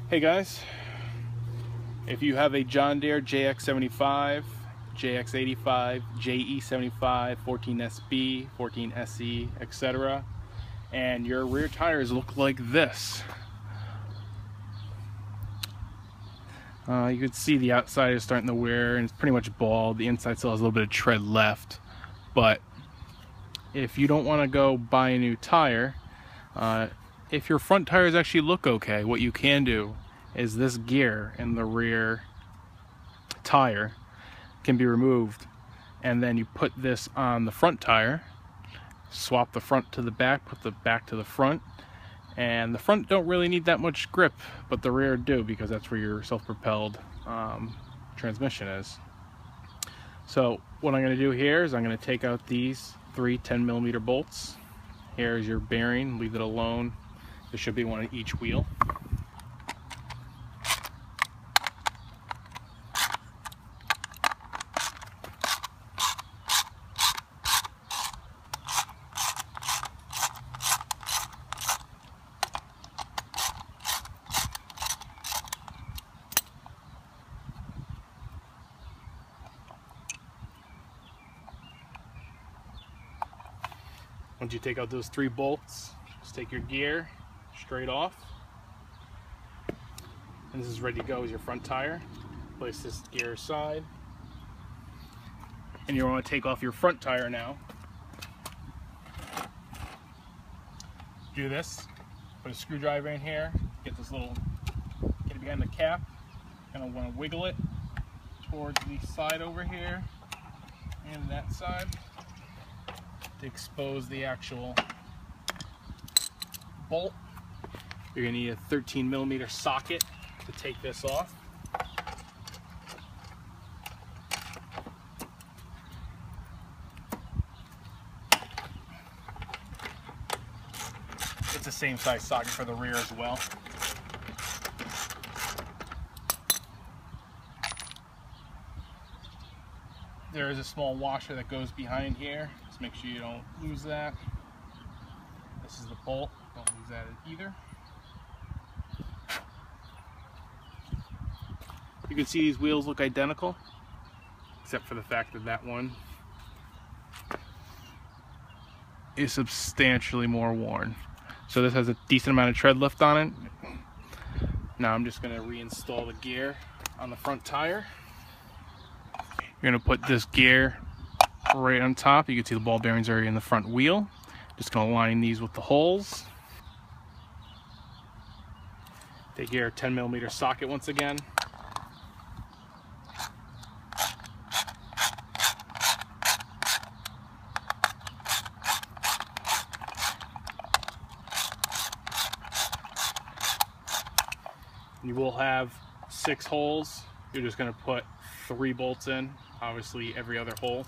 Hey guys, if you have a John Deere JX75, JX85, JE75, 14SB, 14SE, etc., and your rear tires look like this, you can see the outside is starting to wear and it's pretty much bald. The inside still has a little bit of tread left, but if you don't want to go buy a new tire, if your front tires actually look okay, what you can do is this gear in the rear tire can be removed, and then you put this on the front tire, swap the front to the back, put the back to the front, and the front don't really need that much grip, but the rear do, because that's where your self-propelled transmission is. So what I'm going to do here is I'm going to take out these three 10mm bolts. Here's your bearing, leave it alone. There should be one on each wheel. Once you take out those three bolts, just take your gear straight off, and this is ready to go as your front tire. Place this gear aside, and you want to take off your front tire now. Do this, put a screwdriver in here, get this little, get it behind the cap, kind of want to wiggle it towards the side over here and that side to expose the actual bolt. You're going to need a 13mm socket to take this off. It's the same size socket for the rear as well. There is a small washer that goes behind here. Just make sure you don't lose that. This is the bolt. Don't lose that either. You can see these wheels look identical, except for the fact that that one is substantially more worn. So this has a decent amount of tread left on it. Now I'm just going to reinstall the gear on the front tire. You're going to put this gear right on top. You can see the ball bearings are in the front wheel. Just going to line these with the holes. Take your 10mm socket once again. You will have 6 holes. You're just going to put 3 bolts in, obviously every other hole.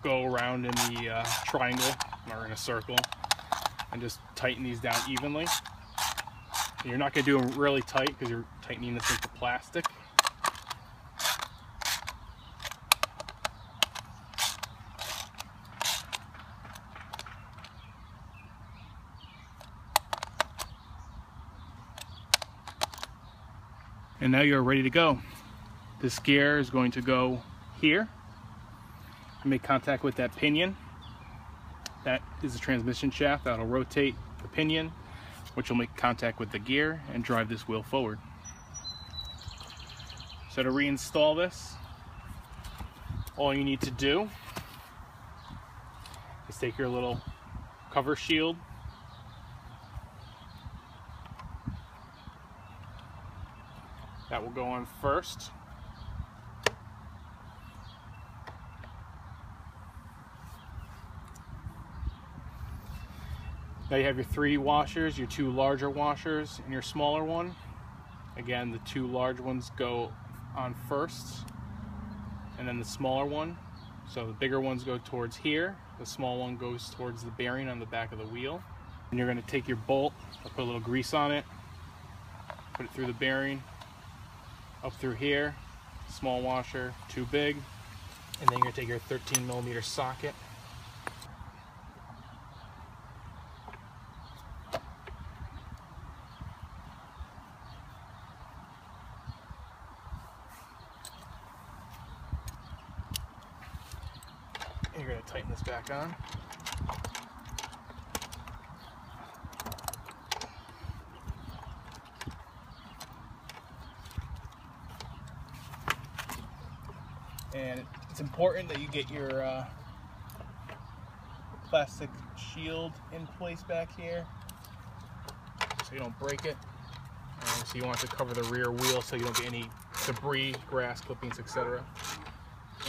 Go around in the triangle or in a circle and just tighten these down evenly. And you're not going to do them really tight because you're tightening this into plastic. And now you're ready to go. This gear is going to go here and make contact with that pinion. That is the transmission shaft that'll rotate the pinion, which will make contact with the gear and drive this wheel forward. So to reinstall this, all you need to do is take your little cover shield, that will go on first. Now you have your 3 washers, your 2 larger washers and your smaller one. Again, the 2 large ones go on first, and then the smaller one. So the bigger ones go towards here, the small one goes towards the bearing on the back of the wheel. And you're going to take your bolt, put a little grease on it, put it through the bearing, up through here, small washer, too big, and then you're going to take your 13mm socket, going to tighten this back on. And it's important that you get your plastic shield in place back here so you don't break it. And so you want to cover the rear wheel so you don't get any debris, grass clippings, etc.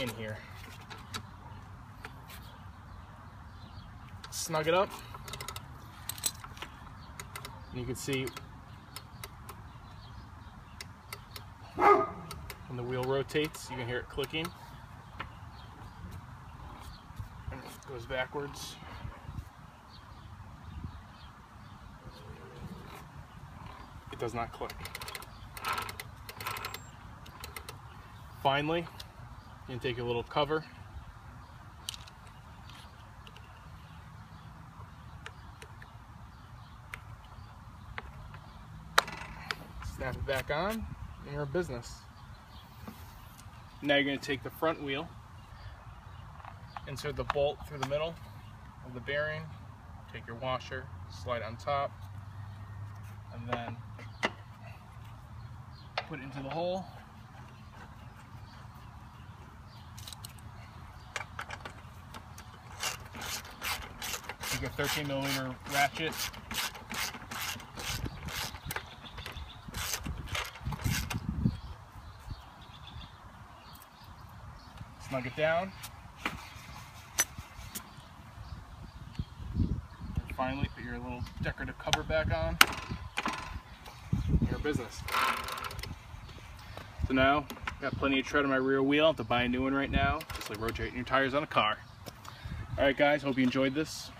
in here. Snug it up. And you can see when the wheel rotates, you can hear it clicking. And it goes backwards. It does not click. Finally, you can take a little cover, snap it back on, and you're in business. Now you're going to take the front wheel, insert the bolt through the middle of the bearing, take your washer, slide on top, and then put it into the hole. Take a 13mm ratchet, snug it down, and finally put your little decorative cover back on. Your business. So now, got plenty of tread on my rear wheel. I have to buy a new one right now. Just like rotating your tires on a car. Alright guys, hope you enjoyed this.